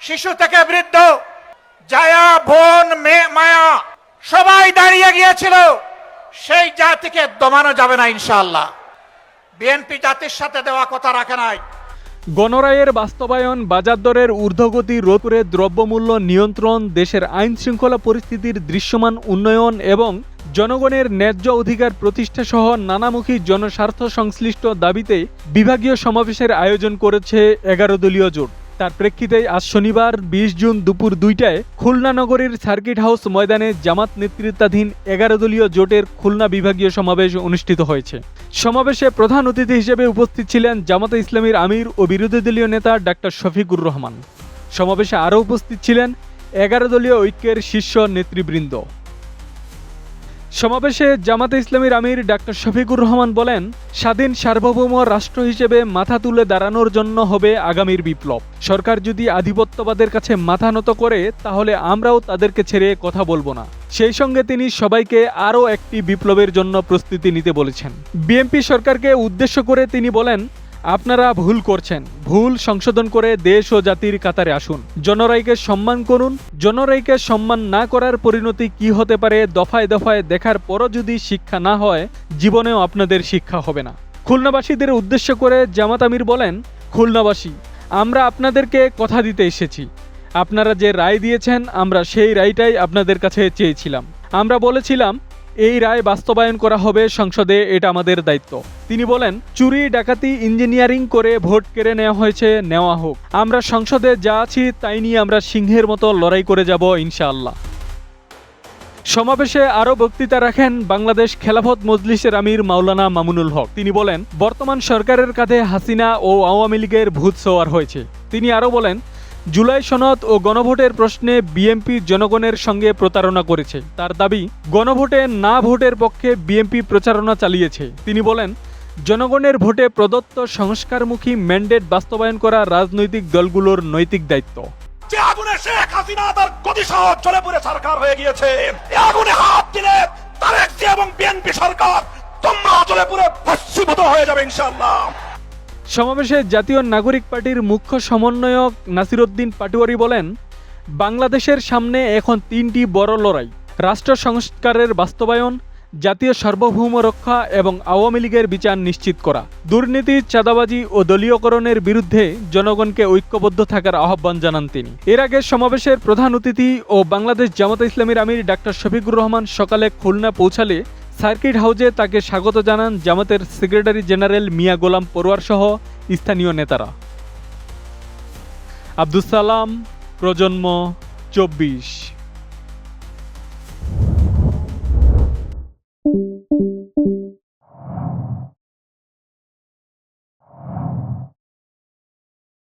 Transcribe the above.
শিশু থেকে বৃদ্ধ, জায়া, বোন, মেয়ে, মায়া সবাই দাঁড়িয়ে গিয়েছিল। সেই জাতিকে দমানো যাবে না ইনশাআল্লাহ। বিএনপি জাতির সাথে দেওয়া কথা রাখে নাই। গণরায়ের বাস্তবায়ন, বাজার দরের ঊর্ধ্বগতি রোধ করে দ্রব্যমূল্য নিয়ন্ত্রণ, দেশের আইন শৃঙ্খলা পরিস্থিতির দৃশ্যমান উন্নয়ন এবং জনগণের ন্যায্য অধিকার প্রতিষ্ঠা সহ নানামুখী জনস্বার্থ সংশ্লিষ্ট দাবিতে বিভাগীয় সমাবেশের আয়োজন করেছে 11 দলীয় জোট। তার প্রেক্ষিতে আজ শনিবার 20 জুন দুপুর 2টায় খুলনা নগরীর সার্কিট হাউস ময়দানে জামাত নেতৃত্বাধীন 11 দলীয় জোটের খুলনা বিভাগীয় সমাবেশ অনুষ্ঠিত হয়েছে। সমাবেশে প্রধান অতিথি হিসেবে উপস্থিত ছিলেন জামাতে ইসলামীর আমির ও বিরোধী দলীয় নেতা ডাক্তার শফিকুর রহমান। সমাবেশে আরও উপস্থিত ছিলেন 11 দলীয় ঐক্যের শীর্ষ নেতৃবৃন্দ। সমাবেশে জামাতে ইসলামীর আমির ডাক্তার শফিকুর রহমান বলেন, স্বাধীন সার্বভৌম রাষ্ট্র হিসেবে মাথা তুলে দাঁড়ানোর জন্য হবে আগামীর বিপ্লব। সরকার যদি আধিপত্যবাদের কাছে মাথা নত করে তাহলে আমরাও তাদেরকে ছেড়ে কথা বলবো না। সেই সঙ্গে তিনি সবাইকে আরও একটি বিপ্লবের জন্য প্রস্তুতি নিতে বলেছেন। বিএনপি সরকারকে উদ্দেশ্য করে তিনি বলেন, আপনারা ভুল করছেন, ভুল সংশোধন করে দেশ ও জাতির কাতারে আসুন। জনরাইকে সম্মান করুন। জনরাইকে সম্মান না করার পরিণতি কি হতে পারে দফায় দফায় দেখার পরও যদি শিক্ষা না হয়, জীবনেও আপনাদের শিক্ষা হবে না। খুলনাবাসীদের উদ্দেশ্য করে জামাত আমির বলেন, খুলনাবাসী, আমরা আপনাদেরকে কথা দিতে এসেছি। আপনারা যে রায় দিয়েছেন আমরা সেই রায়টাই আপনাদের কাছে চেয়েছিলাম। আমরা বলেছিলাম এই রায় বাস্তবায়ন করা হবে সংসদে, এটা আমাদের দায়িত্ব। তিনি বলেন, চুরি, ডাকাতি, ইঞ্জিনিয়ারিং করে ভোট কেড়ে নেওয়া হয়েছে, নেওয়া হোক। আমরা সংসদে যা আছি তাই নিয়ে আমরা সিংহের মতো লড়াই করে যাব ইনশাআল্লাহ। সমাবেশে আরও বক্তৃতা রাখেন বাংলাদেশ খেলাফত মজলিসের আমির মাওলানা মামুনুল হক। তিনি বলেন, বর্তমান সরকারের কাঁধে হাসিনা ও আওয়ামী লীগের ভূত সওয়ার হয়েছে। তিনি আরও বলেন, জুলাই সনদ ও গণভোটের প্রশ্নে বিএনপি জনগণের সঙ্গে প্রতারণা করেছে। তার দাবি, গণভোটে না ভোটের পক্ষে বিএনপি প্রচারণা চালিয়েছে। তিনি বলেন, জনগণের ভোটে প্রদত্ত সংস্কারমুখী ম্যান্ডেট বাস্তবায়ন করা রাজনৈতিক দলগুলোর নৈতিক দায়িত্ব। যে আগুনে শেখ হাসিনা তার গতিসহ জ্বলে পুড়ে সরকার হয়ে গিয়েছে, এই আগুনে হাত দিলে তারেক জিয়া এবং বিএনপি সরকার তোমরা জ্বলে পুড়ে ভস্মীভূত হয়ে যাবে ইনশাআল্লাহ। সমাবেশে জাতীয় নাগরিক পার্টির মুখ্য সমন্বয়ক নাসিরউদ্দিন পাটোয়ারি বলেন, বাংলাদেশের সামনে এখন 3টি বড় লড়াই: রাষ্ট্র সংস্কারের বাস্তবায়ন, জাতীয় সার্বভৌম রক্ষা এবং আওয়ামী লীগের বিচার নিশ্চিত করা। দুর্নীতি, চাঁদাবাজি ও দলীয়করণের বিরুদ্ধে জনগণকে ঐক্যবদ্ধ থাকার আহ্বান জানান তিনি। এর আগে সমাবেশের প্রধান অতিথি ও বাংলাদেশ জামাতে ইসলামীর আমির ডাক্তার শফিকুর রহমান সকালে খুলনা পৌঁছালে সার্কিট হাউজে তাকে স্বাগত জানান জামাতের সেক্রেটারি জেনারেল মিয়া গোলাম পরোয়ার সহ স্থানীয় নেতারা। আব্দুস সালাম, প্রজন্ম 24।